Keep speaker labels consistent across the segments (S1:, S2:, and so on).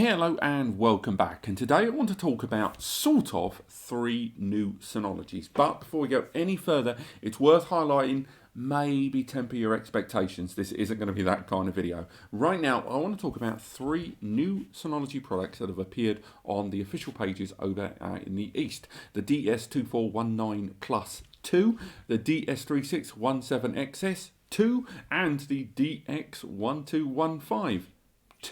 S1: Hello and welcome back, and today I want to talk about sort of 3 new Synologies. But before we go any further, it's worth highlighting, maybe temper your expectations. This isn't going to be that kind of video. Right now I want to talk about 3 new Synology products that have appeared on the official pages over in the East. The DS2419+II, the DS3617XS2 and the DX1215.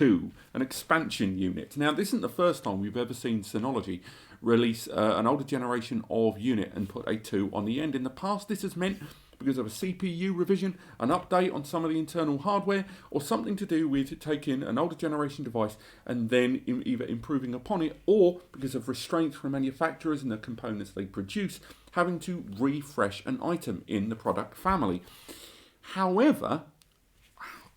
S1: An expansion unit. Now, this isn't the first time we've ever seen Synology release an older generation of unit and put a 2 on the end. In the past, this has meant because of a CPU revision, an update on some of the internal hardware, or something to do with taking an older generation device and then either improving upon it, or because of restraints from manufacturers and the components they produce, having to refresh an item in the product family. However,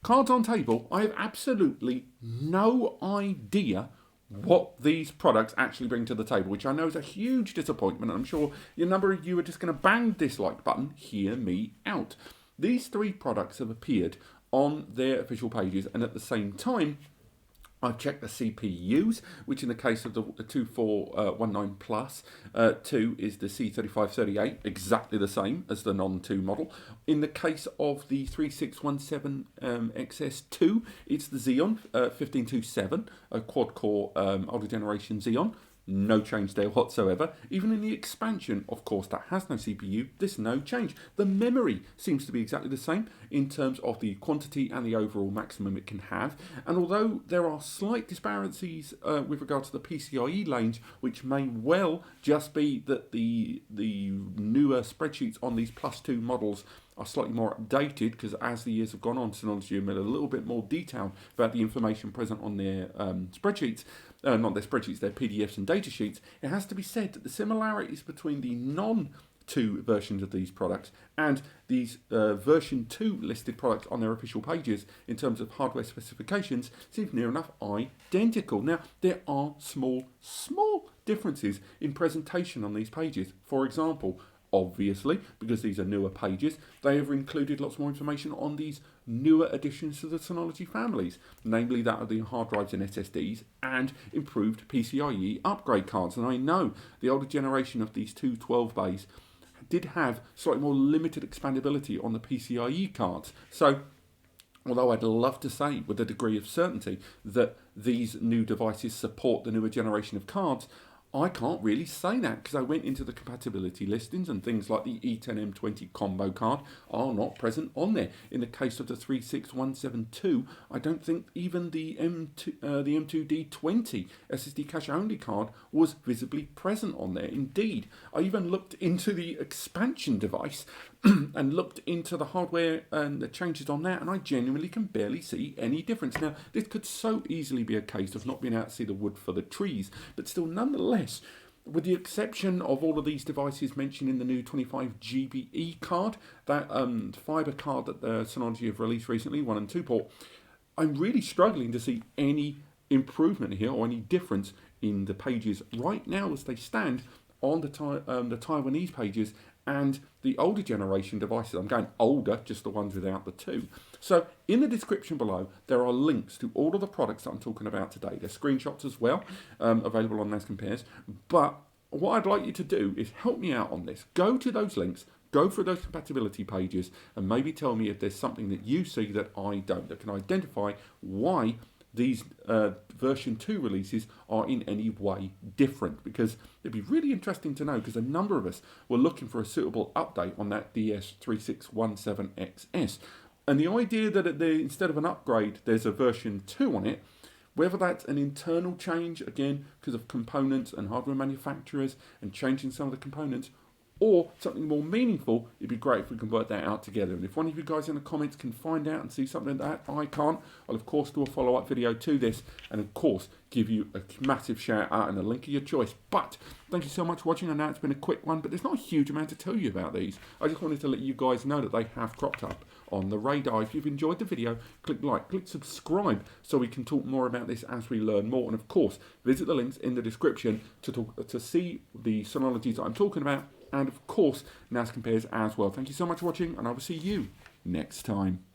S1: cards on table, I have absolutely no idea what these products actually bring to the table, which I know is a huge disappointment. I'm sure a number of you are just going to bang the dislike button. Hear me out. These 3 products have appeared on their official pages, and at the same time, I've checked the CPUs, which in the case of the 2419+II is the C3538, exactly the same as the non-2 model. In the case of the 3617XS2, it's the Xeon 1527, a quad-core older generation Xeon. No change there whatsoever. Even in the expansion, of course, that has no CPU, there's no change. The memory seems to be exactly the same in terms of the quantity and the overall maximum it can have. And although there are slight disparities with regard to the PCIe lanes, which may well just be that the newer spreadsheets on these +2 models are slightly more updated, because as the years have gone on, Synology have made a little bit more detail about the information present on their spreadsheets. Not their spreadsheets, their PDFs and data sheets. It has to be said that the similarities between the non-2 versions of these products and these version 2 listed products on their official pages in terms of hardware specifications seems near enough identical. Now, there are small differences in presentation on these pages. For example, obviously, because these are newer pages, they have included lots more information on these newer additions to the Synology families, namely that of the hard drives and SSDs and improved PCIe upgrade cards. And I know the older generation of these 212 bays did have slightly more limited expandability on the PCIe cards. So, although I'd love to say with a degree of certainty that these new devices support the newer generation of cards, I can't really say that, because I went into the compatibility listings and things like the E10M20 combo card are not present on there. In the case of the 36172, I don't think even the M2D20 SSD cache only card was visibly present on there. Indeed, I even looked into the expansion device and looked into the hardware and the changes on that, and I genuinely can barely see any difference. Now, this could so easily be a case of not being able to see the wood for the trees, but still, nonetheless, with the exception of all of these devices mentioned in the new 25 GBE card, that fibre card that Synology have released recently, 1 and 2 port, I'm really struggling to see any improvement here or any difference in the pages right now as they stand on the Taiwanese pages and the older generation devices. I'm going older, just the ones without the 2. So in the description below, there are links to all of the products that I'm talking about today. There's screenshots as well, available on NAS Compares. But what I'd like you to do is help me out on this. Go to those links, go through those compatibility pages, and maybe tell me if there's something that you see that I don't, that can identify why these version 2 releases are in any way different, because it'd be really interesting to know, because a number of us were looking for a suitable update on that DS3617XS, and the idea that instead of an upgrade there's a version 2 on it, whether that's an internal change, again because of components and hardware manufacturers and changing some of the components, or something more meaningful, it'd be great if we can work that out together. And if one of you guys in the comments can find out and see something that I can't, I'll of course do a follow-up video to this, and of course give you a massive shout out and a link of your choice. But thank you so much for watching. I know it's been a quick one, but there's not a huge amount to tell you about these. I just wanted to let you guys know that they have cropped up on the radar. If you've enjoyed the video, click like, click subscribe, so we can talk more about this as we learn more. And of course, visit the links in the description to see the Synologies that I'm talking about, and of course NAS Compares as well. Thank you so much for watching, and I will see you next time.